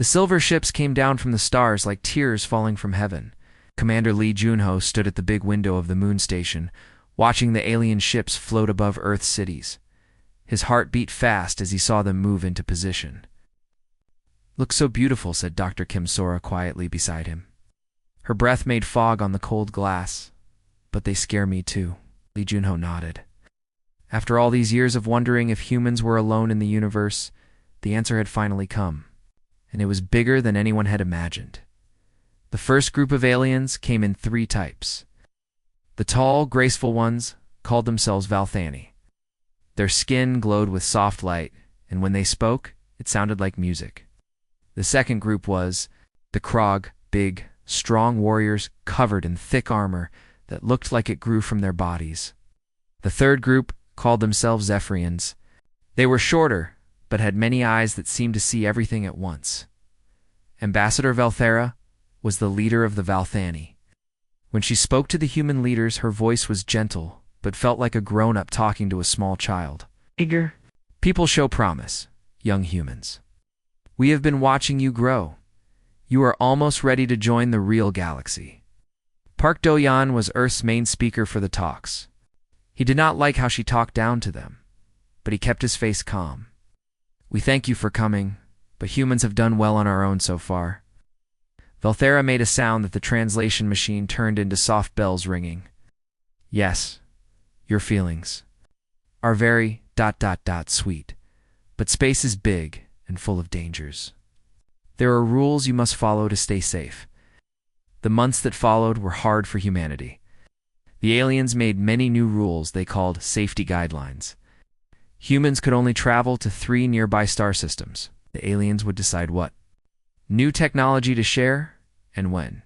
The silver ships came down from the stars like tears falling from heaven. Commander Lee Junho stood at the big window of the moon station, watching the alien ships float above Earth's cities. His heart beat fast as he saw them move into position. "Looks so beautiful," said Dr. Kim Sora quietly beside him. Her breath made fog on the cold glass. "But they scare me too." Lee Junho nodded. After all these years of wondering if humans were alone in the universe, the answer had finally come, and it was bigger than anyone had imagined. The first group of aliens came in 3 types. The tall, graceful ones called themselves Valthani. Their skin glowed with soft light, and when they spoke, it sounded like music. The second group was the Krog, big, strong warriors covered in thick armor that looked like it grew from their bodies. The third group called themselves Zephyrians. They were shorter, but had many eyes that seemed to see everything at once. Ambassador Valthera was the leader of the Valthani. When she spoke to the human leaders, her voice was gentle, but felt like a grown-up talking to a small child. "Eager. People show promise, young humans. We have been watching you grow. You are almost ready to join the real galaxy." Park Do-yan was Earth's main speaker for the talks. He did not like how she talked down to them, but he kept his face calm. "We thank you for coming, but humans have done well on our own so far." Valthera made a sound that the translation machine turned into soft bells ringing. "Yes, your feelings are very ... sweet, but space is big and full of dangers. There are rules you must follow to stay safe." The months that followed were hard for humanity. The aliens made many new rules they called safety guidelines. Humans could only travel to 3 nearby star systems. The aliens would decide what new technology to share and when.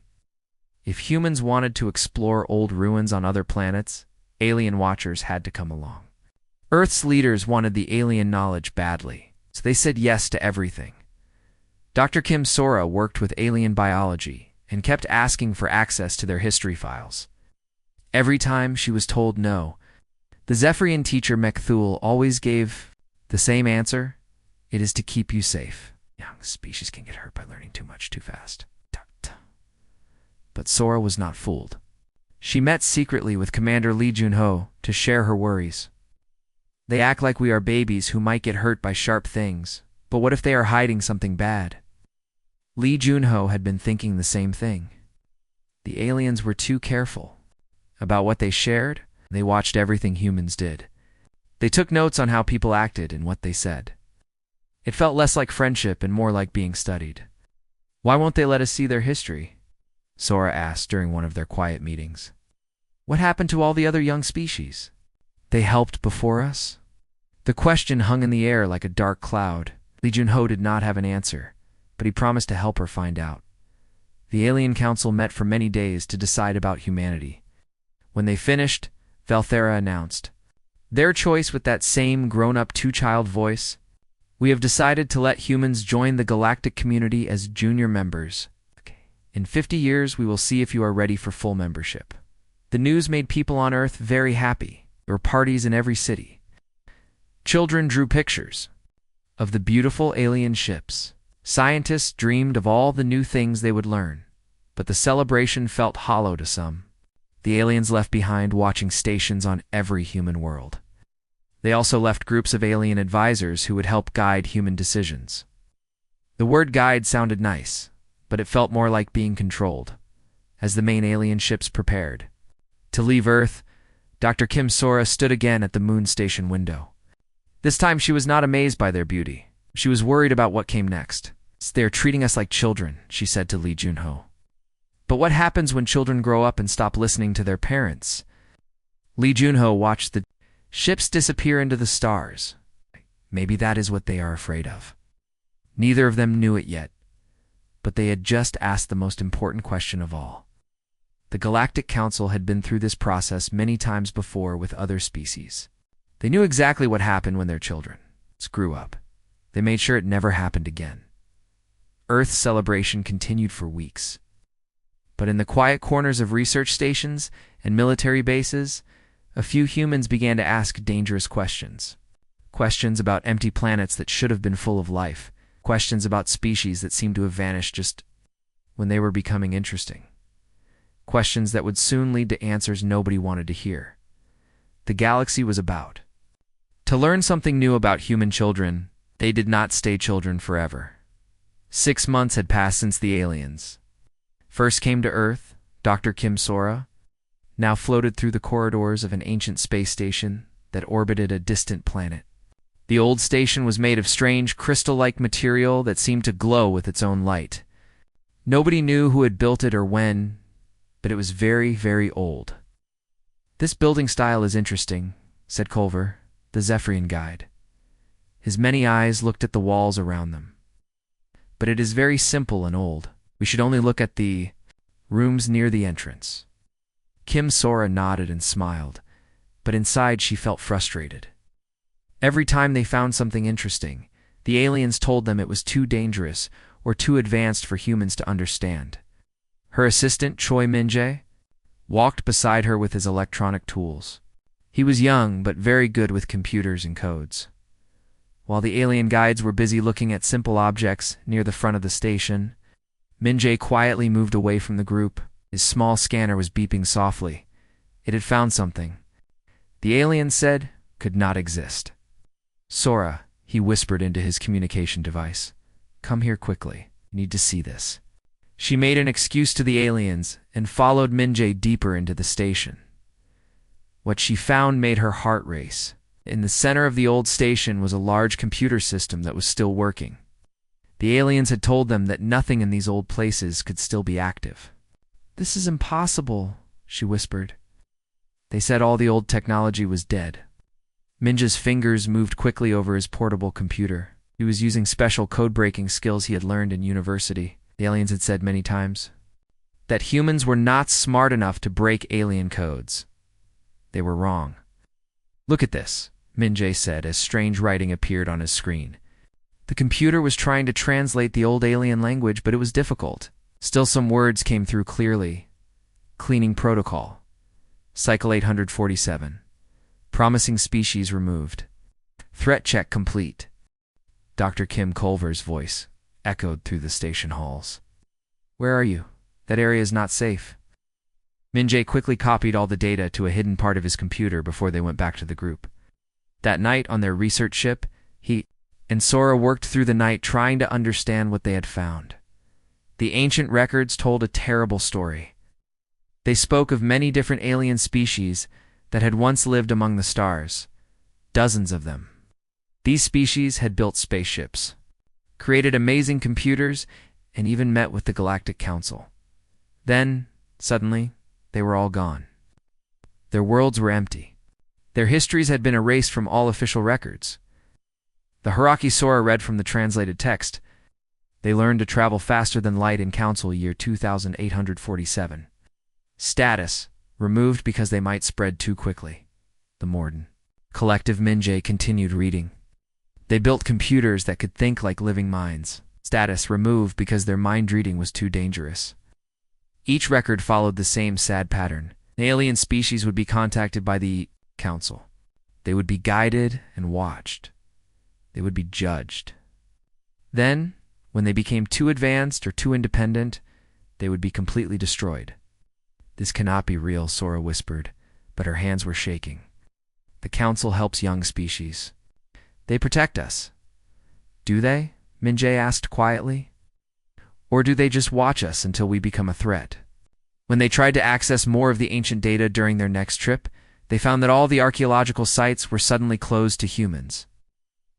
If humans wanted to explore old ruins on other planets, alien watchers had to come along. Earth's leaders wanted the alien knowledge badly, so they said yes to everything. Dr. Kim Sora worked with alien biology and kept asking for access to their history files. Every time she was told no, the Zephyrian teacher Mechthul always gave the same answer: "It is to keep you safe. Young species can get hurt by learning too much too fast." But Sora was not fooled. She met secretly with Commander Lee Junho to share her worries. "They act like we are babies who might get hurt by sharp things, but what if they are hiding something bad?" Lee Junho had been thinking the same thing. The aliens were too careful about what they shared. They watched everything humans did. They took notes on how people acted and what they said. It felt less like friendship and more like being studied. "Why won't they let us see their history?" Sora asked during one of their quiet meetings. "What happened to all the other young species? They helped before us?" The question hung in the air like a dark cloud. Lee Junho did not have an answer, but he promised to help her find out. The Alien Council met for many days to decide about humanity. When they finished, Valthera announced their choice with that same grown-up 2-child voice: "We have decided to let humans join the galactic community as junior members. In 50 years, we will see if you are ready for full membership." The news made people on Earth very happy. There were parties in every city. Children drew pictures of the beautiful alien ships. Scientists dreamed of all the new things they would learn, but the celebration felt hollow to some. The aliens left behind watching stations on every human world. They also left groups of alien advisors who would help guide human decisions. The word guide sounded nice, but it felt more like being controlled. As the main alien ships prepared to leave Earth, Dr. Kim Sora stood again at the moon station window. This time she was not amazed by their beauty. She was worried about what came next. "They are treating us like children," she said to Lee Junho. "But what happens when children grow up and stop listening to their parents?" Lee Junho watched the ships disappear into the stars. Maybe that is what they are afraid of. Neither of them knew it yet, but they had just asked the most important question of all. The Galactic Council had been through this process many times before with other species. They knew exactly what happened when their children grew up. They made sure it never happened again. Earth's celebration continued for weeks. But in the quiet corners of research stations and military bases, a few humans began to ask dangerous questions. Questions about empty planets that should have been full of life. questions about species that seemed to have vanished just when they were becoming interesting. Questions that would soon lead to answers nobody wanted to hear. The galaxy was about to learn something new about human children. They did not stay children forever. 6 months had passed since the aliens first came to Earth. Dr. Kim Sora now floated through the corridors of an ancient space station that orbited a distant planet. The old station was made of strange, crystal-like material that seemed to glow with its own light. Nobody knew who had built it or when, but it was very, very old. "This building style is interesting," said Culver, the Zephyrian guide. His many eyes looked at the walls around them. "But it is very simple and old. We should only look at the rooms near the entrance." Kim Sora nodded and smiled, but inside she felt frustrated. Every time they found something interesting, the aliens told them it was too dangerous or too advanced for humans to understand. Her assistant, Choi Min-jae, walked beside her with his electronic tools. He was young but very good with computers and codes. While the alien guides were busy looking at simple objects near the front of the station, Min-jae quietly moved away from the group. His small scanner was beeping softly. It had found something the aliens said could not exist. "Sora," he whispered into his communication device. "Come here quickly. You need to see this." She made an excuse to the aliens and followed Min-jae deeper into the station. What she found made her heart race. In the center of the old station was a large computer system that was still working. The aliens had told them that nothing in these old places could still be active. "This is impossible," she whispered. They said all the old technology was dead. Minja's fingers moved quickly over his portable computer. He was using special code-breaking skills he had learned in university. The aliens had said many times that humans were not smart enough to break alien codes. They were wrong. "Look at this," Min-jae said as strange writing appeared on his screen. The computer was trying to translate the old alien language, but it was difficult. Still some words came through clearly. "Cleaning protocol. Cycle 847. Promising species removed. Threat check complete." Dr. Kim Culver's voice echoed through the station halls. "Where are you? That area is not safe." Min-jae quickly copied all the data to a hidden part of his computer before they went back to the group. That night on their research ship, he and Sora worked through the night trying to understand what they had found. The ancient records told a terrible story. They spoke of many different alien species that had once lived among the stars, dozens of them. These species had built spaceships, created amazing computers, and even met with the Galactic Council. Then, suddenly, they were all gone. Their worlds were empty. Their histories had been erased from all official records. The Hiraki Sora read from the translated text. They learned to travel faster than light in Council year 2847. Status: removed because they might spread too quickly. The Morden Collective. Min-jae continued reading. They built computers that could think like living minds. Status: removed because their mind reading was too dangerous. Each record followed the same sad pattern. The alien species would be contacted by the Council. They would be guided and watched. They would be judged. Then, when they became too advanced or too independent, they would be completely destroyed. "This cannot be real," Sora whispered, but her hands were shaking. "The Council helps young species. They protect us." "Do they?" Min-jae asked quietly. "Or do they just watch us until we become a threat?" When they tried to access more of the ancient data during their next trip, they found that all the archaeological sites were suddenly closed to humans.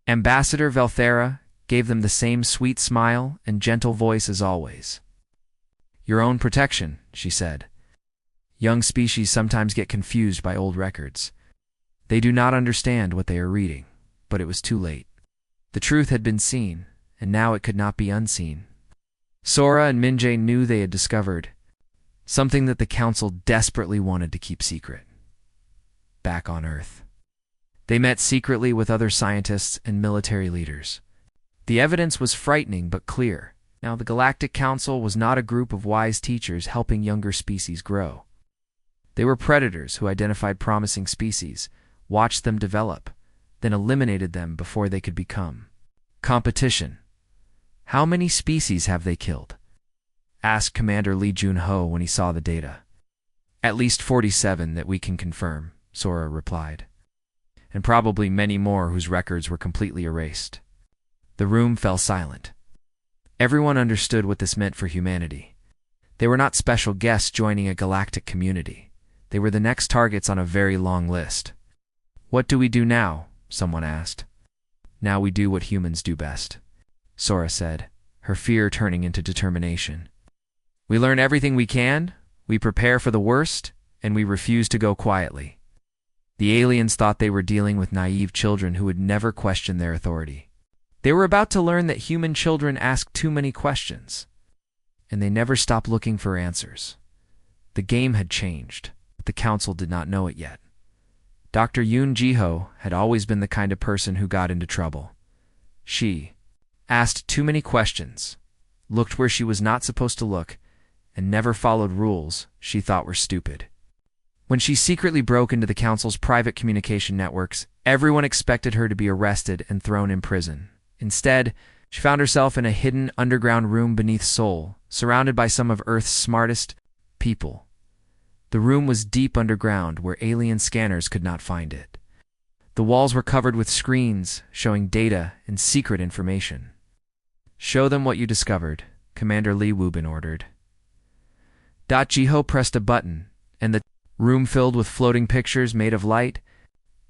Ambassador Velthera gave them the same sweet smile and gentle voice as always. "Your own protection," she said. "Young species sometimes get confused by old records. They do not understand what they are reading." But it was too late. The truth had been seen, and now it could not be unseen. Sora and Min-jae knew they had discovered something that the Council desperately wanted to keep secret. Back on Earth, they met secretly with other scientists and military leaders. The evidence was frightening but clear. Now, the Galactic Council was not a group of wise teachers helping younger species grow. They were predators who identified promising species, watched them develop, then eliminated them before they could become competition. How many species have they killed? Asked Commander Lee Jun-ho when he saw the data. At least 47 that we can confirm, Sora replied. And probably many more whose records were completely erased. The room fell silent. Everyone understood what this meant for humanity. They were not special guests joining a galactic community. They were the next targets on a very long list. What do we do now? Someone asked. Now we do what humans do best, Sora said, her fear turning into determination. We learn everything we can, we prepare for the worst, and we refuse to go quietly. The aliens thought they were dealing with naive children who would never question their authority. They were about to learn that human children ask too many questions, and they never stop looking for answers. The game had changed, but the council did not know it yet. Dr. Yoon Ji-ho had always been the kind of person who got into trouble. She asked too many questions, looked where she was not supposed to look, and never followed rules she thought were stupid. When she secretly broke into the council's private communication networks, everyone expected her to be arrested and thrown in prison. Instead, she found herself in a hidden underground room beneath Seoul, surrounded by some of Earth's smartest people. The room was deep underground where alien scanners could not find it. The walls were covered with screens showing data and secret information. Show them what you discovered, Commander Lee Woo-bin ordered. Ji-ho pressed a button, and the room filled with floating pictures made of light.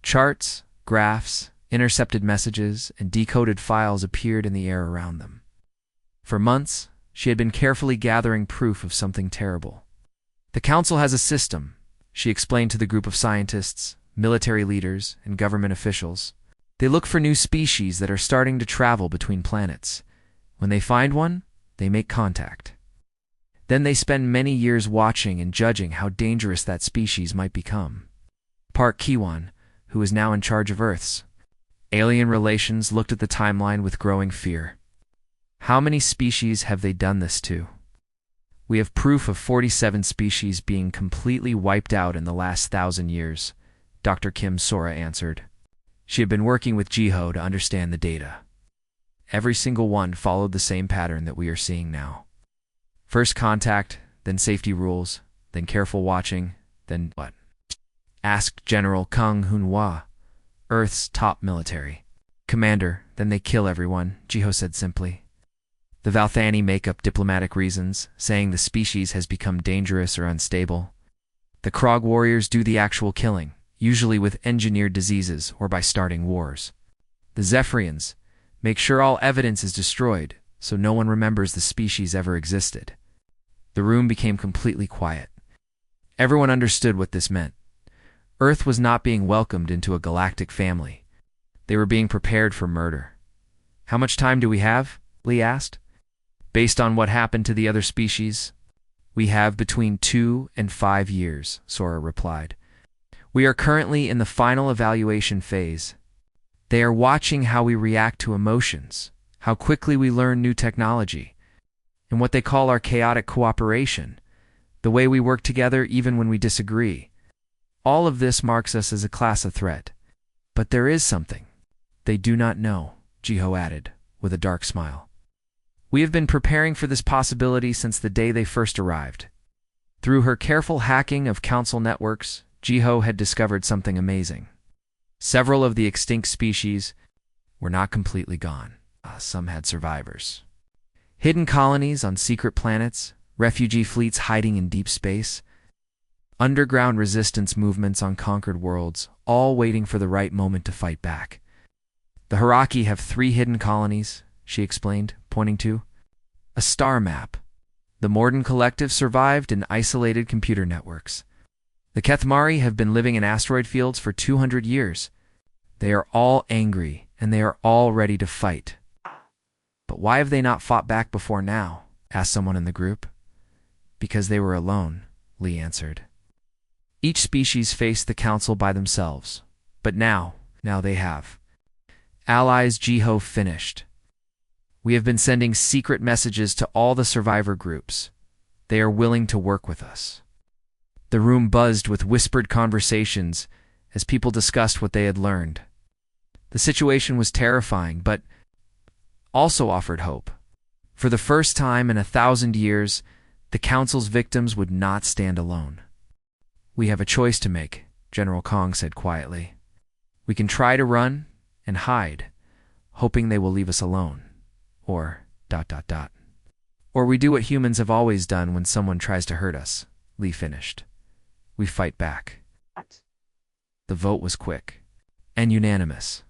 Charts, graphs, intercepted messages, and decoded files appeared in the air around them. For months, she had been carefully gathering proof of something terrible. The council has a system, she explained to the group of scientists, military leaders, and government officials. They look for new species that are starting to travel between planets. When they find one, they make contact. Then they spend many years watching and judging how dangerous that species might become. Park Ki-won, who is now in charge of Earth's alien relations, looked at the timeline with growing fear. How many species have they done this to? We have proof of 47 species being completely wiped out in the last 1,000 years, Dr. Kim Sora answered. She had been working with Ji-ho to understand the data. Every single one followed the same pattern that we are seeing now. First contact, then safety rules, then careful watching, then what? Asked General Kang Hun-hwa, Earth's top military commander. Then they kill everyone, Ji-ho said simply. The Valthani make up diplomatic reasons, saying the species has become dangerous or unstable. The Krog warriors do the actual killing, usually with engineered diseases or by starting wars. The Zephyrians make sure all evidence is destroyed, so no one remembers the species ever existed. The room became completely quiet. Everyone understood what this meant. Earth was not being welcomed into a galactic family. They were being prepared for murder. How much time do we have? Lee asked. Based on what happened to the other species, we have between 2 and 5 years, Sora replied. We are currently in the final evaluation phase. They are watching how we react to emotions, how quickly we learn new technology, and what they call our chaotic cooperation, the way we work together even when we disagree. All of this marks us as a class of threat. But there is something they do not know, Ji-ho added, with a dark smile. We have been preparing for this possibility since the day they first arrived. Through her careful hacking of council networks, Ji-ho had discovered something amazing. Several of the extinct species were not completely gone. Some had survivors. Hidden colonies on secret planets, refugee fleets hiding in deep space, underground resistance movements on conquered worlds, all waiting for the right moment to fight back. The Hiraki have 3 hidden colonies, she explained, pointing to a star map. The Morden Collective survived in isolated computer networks. The Kethmari have been living in asteroid fields for 200 years. They are all angry, and they are all ready to fight. But why have they not fought back before now? Asked someone in the group. Because they were alone, Lee answered. Each species faced the council by themselves, but now they have allies. Ji-ho finished. We have been sending secret messages to all the survivor groups. They are willing to work with us. The room buzzed with whispered conversations as people discussed what they had learned. The situation was terrifying, but also offered hope. For the first time in 1,000 years, the Council's victims would not stand alone. "We have a choice to make," General Kong said quietly. "We can try to run and hide, hoping they will leave us alone. Or, ... Or we do what humans have always done when someone tries to hurt us," Lee finished. "We fight back." The vote was quick and unanimous.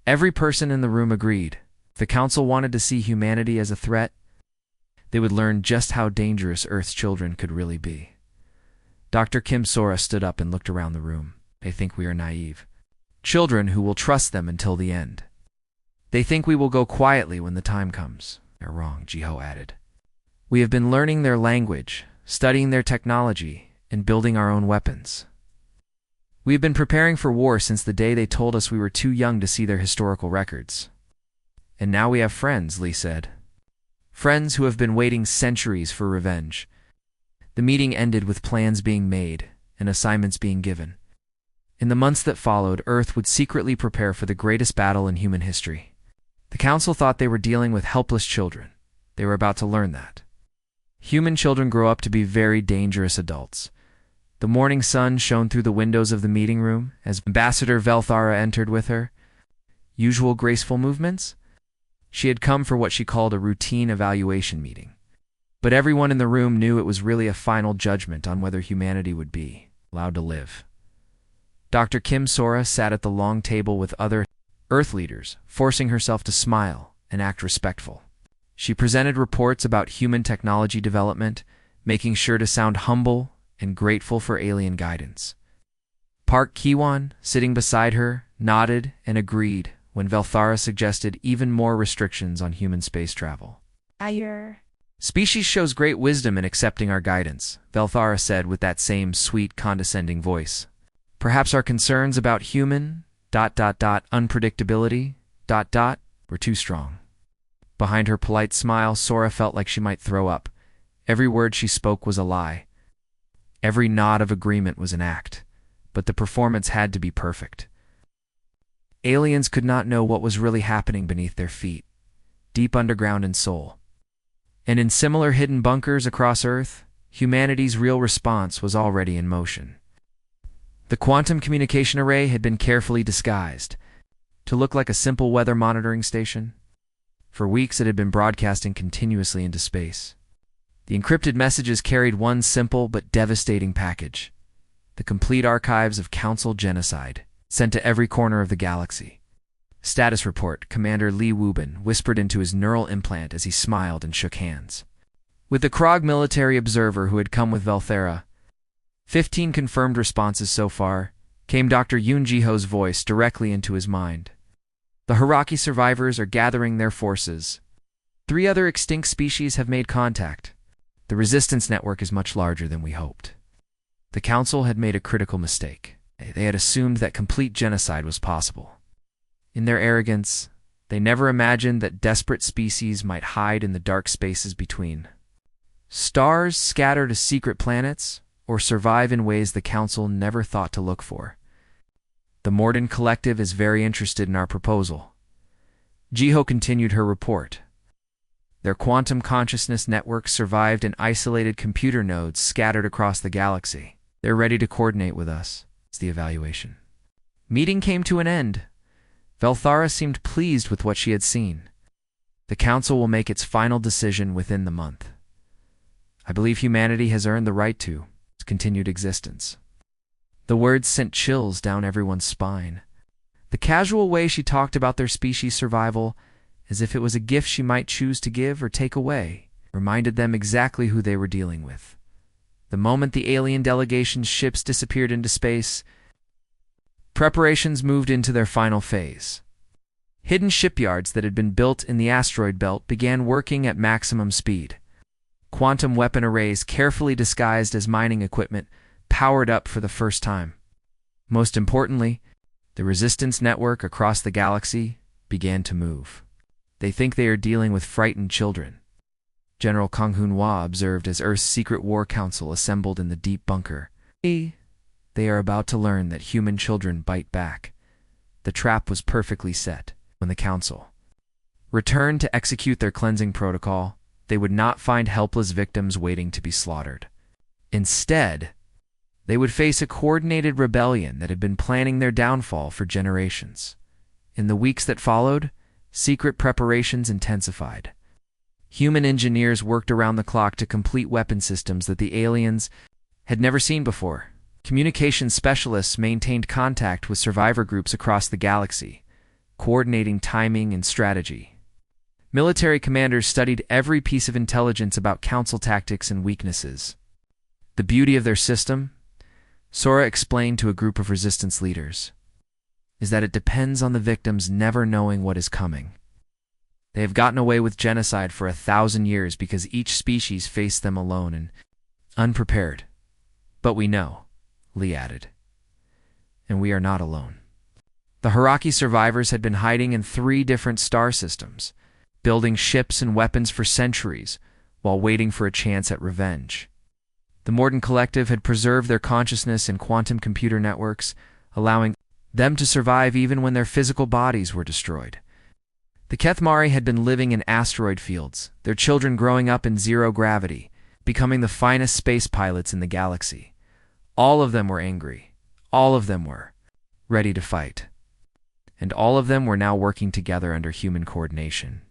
Every person in the room agreed. The Council wanted to see humanity as a threat. They would learn just how dangerous Earth's children could really be. Dr. Kim Sora stood up and looked around the room. "They think we are naive. Children who will trust them until the end. They think we will go quietly when the time comes." "They're wrong," Jiho added. "We have been learning their language, studying their technology, and building our own weapons. We have been preparing for war since the day they told us we were too young to see their historical records. And now we have friends," Lee said. "Friends who have been waiting centuries for revenge." The meeting ended with plans being made and assignments being given. In the months that followed, Earth would secretly prepare for the greatest battle in human history. The Council thought they were dealing with helpless children. They were about to learn that. Human children grow up to be very dangerous adults. The morning sun shone through the windows of the meeting room as Ambassador Velthara entered with her usual graceful movements. She had come for what she called a routine evaluation meeting. But everyone in the room knew it was really a final judgment on whether humanity would be allowed to live. Dr. Kim Sora sat at the long table with other Earth leaders, forcing herself to smile and act respectful. She presented reports about human technology development, making sure to sound humble and grateful for alien guidance. Park Kiwon, sitting beside her, nodded and agreed when Velthara suggested even more restrictions on human space travel. "Species shows great wisdom in accepting our guidance," Velthara said with that same sweet, condescending voice. "Perhaps our concerns about human ... unpredictability ... were too strong." Behind her polite smile, Sora felt like she might throw up. Every word she spoke was a lie. Every nod of agreement was an act, but the performance had to be perfect. Aliens could not know what was really happening beneath their feet, deep underground in Seoul. And in similar hidden bunkers across Earth, humanity's real response was already in motion. The quantum communication array had been carefully disguised to look like a simple weather monitoring station. For weeks it had been broadcasting continuously into space. The encrypted messages carried one simple but devastating package: the complete archives of Council genocide, sent to every corner of the galaxy. "Status report," Commander Lee Wubin whispered into his neural implant as he smiled and shook hands. With the Krog military observer who had come with Velthara, 15 confirmed responses so far, came Dr. Yoon Jiho's voice directly into his mind. "The Hiraki survivors are gathering their forces. 3 other extinct species have made contact. The resistance network is much larger than we hoped." The Council had made a critical mistake. They had assumed that complete genocide was possible. In their arrogance, they never imagined that desperate species might hide in the dark spaces between stars, scatter to secret planets, or survive in ways the Council never thought to look for. "The Morden Collective is very interested in our proposal." Jiho continued her report. "Their quantum consciousness network survived in isolated computer nodes scattered across the galaxy. They're ready to coordinate with us." It's the evaluation. Meeting came to an end. Velthara seemed pleased with what she had seen. "The Council will make its final decision within the month. I believe humanity has earned the right to its continued existence." The words sent chills down everyone's spine. The casual way she talked about their species' survival, as if it was a gift she might choose to give or take away, reminded them exactly who they were dealing with. The moment the alien delegation's ships disappeared into space, preparations moved into their final phase. Hidden shipyards that had been built in the asteroid belt began working at maximum speed. Quantum weapon arrays, carefully disguised as mining equipment, powered up for the first time. Most importantly, the resistance network across the galaxy began to move. "They think they are dealing with frightened children," General Kang Hoon-hwa observed as Earth's Secret War Council assembled in the deep bunker. "They are about to learn that human children bite back." The trap was perfectly set when the Council returned to execute their cleansing protocol, they would not find helpless victims waiting to be slaughtered. Instead, they would face a coordinated rebellion that had been planning their downfall for generations. In the weeks that followed, secret preparations intensified. Human engineers worked around the clock to complete weapon systems that the aliens had never seen before. Communications specialists maintained contact with survivor groups across the galaxy, coordinating timing and strategy. Military commanders studied every piece of intelligence about council tactics and weaknesses. The beauty of their system, Sora explained to a group of resistance leaders, is that it depends on the victims never knowing what is coming. They have gotten away with genocide for 1,000 years because each species faced them alone and unprepared. But we know, Lee added, and we are not alone. The Haraki survivors had been hiding in 3 different star systems, building ships and weapons for centuries while waiting for a chance at revenge. The Morden Collective had preserved their consciousness in quantum computer networks, allowing them to survive even when their physical bodies were destroyed. The Kethmari had been living in asteroid fields, their children growing up in zero gravity, becoming the finest space pilots in the galaxy. All of them were angry. All of them were ready to fight. And all of them were now working together under human coordination.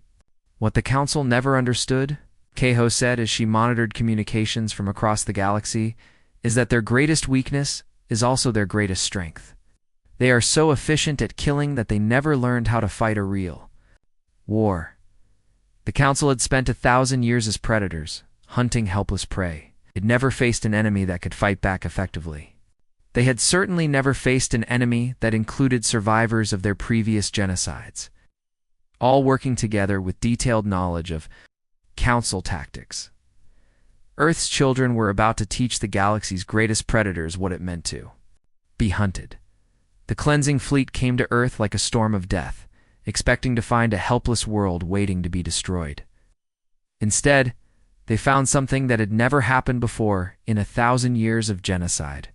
What the Council never understood, Keiho said as she monitored communications from across the galaxy, is that their greatest weakness is also their greatest strength. They are so efficient at killing that they never learned how to fight a real war. The Council had spent 1,000 years as predators, hunting helpless prey. It never faced an enemy that could fight back effectively. They had certainly never faced an enemy that included survivors of their previous genocides, all working together with detailed knowledge of Council tactics. Earth's children were about to teach the galaxy's greatest predators what it meant to be hunted. The cleansing fleet came to Earth like a storm of death, expecting to find a helpless world waiting to be destroyed. Instead, they found something that had never happened before in 1,000 years of genocide.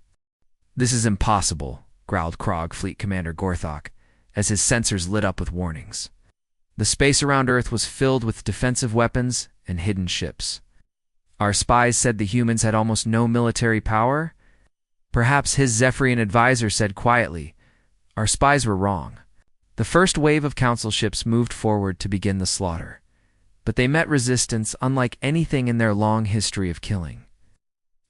"This is impossible," growled Krog Fleet Commander Gorthok, as his sensors lit up with warnings. The space around Earth was filled with defensive weapons and hidden ships. Our spies said the humans had almost no military power? Perhaps his Zephyrian advisor said quietly, "Our spies were wrong." The first wave of Council ships moved forward to begin the slaughter, but they met resistance unlike anything in their long history of killing.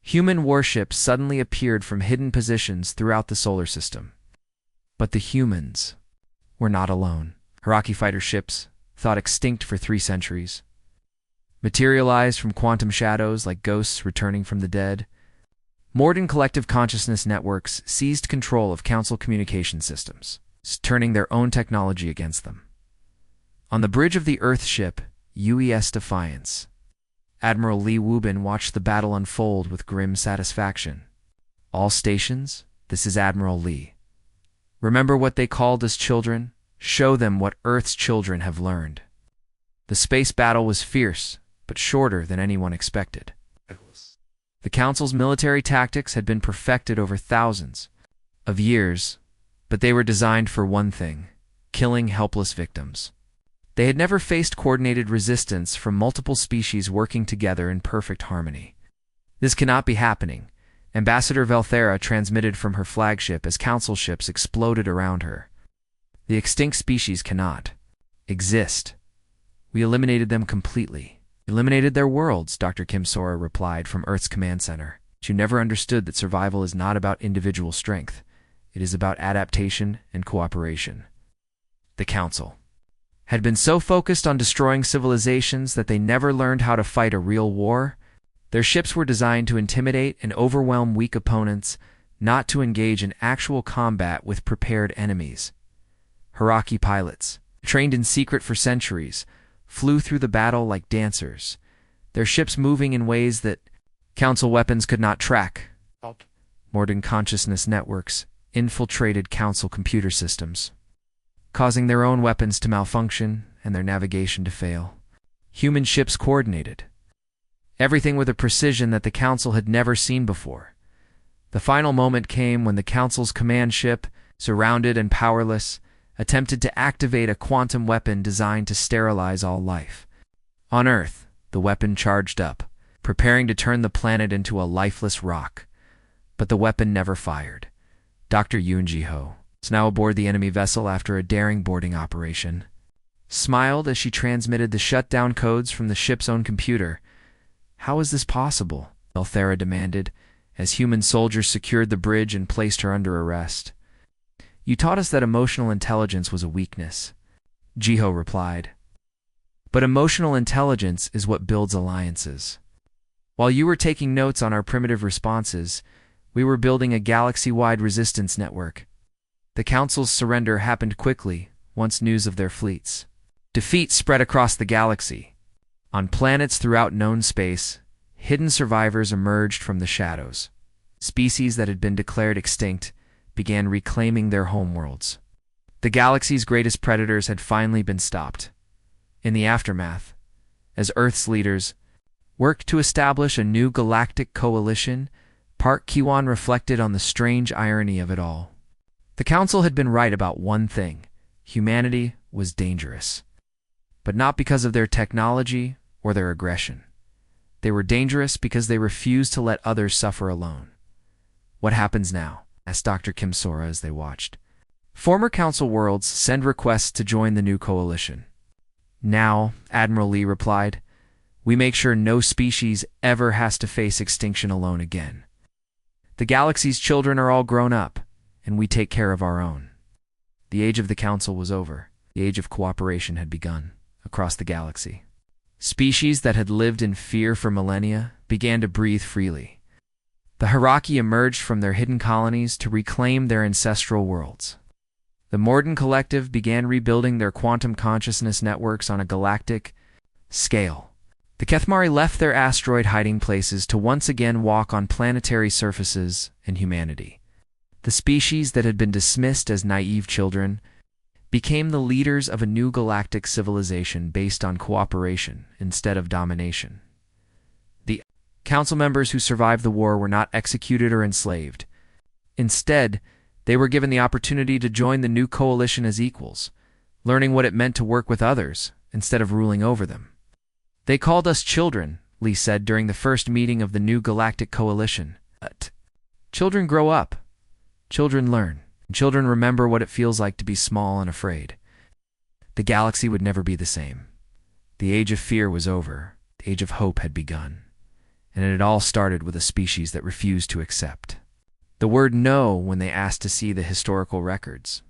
Human warships suddenly appeared from hidden positions throughout the solar system. But the humans were not alone. Haraki fighter ships, thought extinct for 3 centuries, materialized from quantum shadows like ghosts returning from the dead. Morden Collective Consciousness networks seized control of Council communication systems, turning their own technology against them. On the bridge of the Earth ship, UES Defiance, Admiral Lee Wubin watched the battle unfold with grim satisfaction. "All stations, this is Admiral Lee. Remember what they called us children? Show them what Earth's children have learned." The space battle was fierce, but shorter than anyone expected. The Council's military tactics had been perfected over thousands of years, but they were designed for one thing: killing helpless victims. They had never faced coordinated resistance from multiple species working together in perfect harmony. "This cannot be happening," Ambassador Velthera transmitted from her flagship as Council ships exploded around her. "The extinct species cannot exist. We eliminated them completely." "Eliminated their worlds," Dr. Kim Sora replied from Earth's command center. "You never understood that survival is not about individual strength. It is about adaptation and cooperation." The Council had been so focused on destroying civilizations that they never learned how to fight a real war. Their ships were designed to intimidate and overwhelm weak opponents, not to engage in actual combat with prepared enemies. Haraki pilots, trained in secret for centuries, flew through the battle like dancers, their ships moving in ways that Council weapons could not track. Morden consciousness networks infiltrated Council computer systems, causing their own weapons to malfunction and their navigation to fail. Human ships coordinated, everything with a precision that the Council had never seen before. The final moment came when the Council's command ship, surrounded and powerless, attempted to activate a quantum weapon designed to sterilize all life. On Earth, the weapon charged up, preparing to turn the planet into a lifeless rock. But the weapon never fired. Dr. Yoon Ji-ho is now aboard the enemy vessel after a daring boarding operation. Smiled as she transmitted the shutdown codes from the ship's own computer. "How is this possible?" Elthera demanded, as human soldiers secured the bridge and placed her under arrest. "You taught us that emotional intelligence was a weakness," Ji-ho replied. "But emotional intelligence is what builds alliances. While you were taking notes on our primitive responses, we were building a galaxy-wide resistance network." The Council's surrender happened quickly once news of their fleets' defeat spread across the galaxy. On planets throughout known space, hidden survivors emerged from the shadows. Species that had been declared extinct began reclaiming their homeworlds. The galaxy's greatest predators had finally been stopped. In the aftermath, as Earth's leaders worked to establish a new galactic coalition, Park Ki-won reflected on the strange irony of it all. The Council had been right about one thing: humanity was dangerous. But not because of their technology or their aggression. They were dangerous because they refused to let others suffer alone. "What happens now?" asked Dr. Kim Sora as they watched. "Former Council worlds send requests to join the new coalition. Now," Admiral Lee replied, "we make sure no species ever has to face extinction alone again. The galaxy's children are all grown up, and we take care of our own." The age of the Council was over. The age of cooperation had begun across the galaxy. Species that had lived in fear for millennia began to breathe freely. The Hiraki emerged from their hidden colonies to reclaim their ancestral worlds. The Morden Collective began rebuilding their quantum consciousness networks on a galactic scale. The Kethmari left their asteroid hiding places to once again walk on planetary surfaces and humanity. The species that had been dismissed as naive children became the leaders of a new galactic civilization based on cooperation instead of domination. The Council members who survived the war were not executed or enslaved. Instead, they were given the opportunity to join the new coalition as equals, learning what it meant to work with others instead of ruling over them. "They called us children," Lee said during the first meeting of the new galactic coalition. "But children grow up. Children learn. And children remember what it feels like to be small and afraid." The galaxy would never be the same. The age of fear was over. The age of hope had begun. And it had all started with a species that refused to accept the word no when they asked to see the historical records.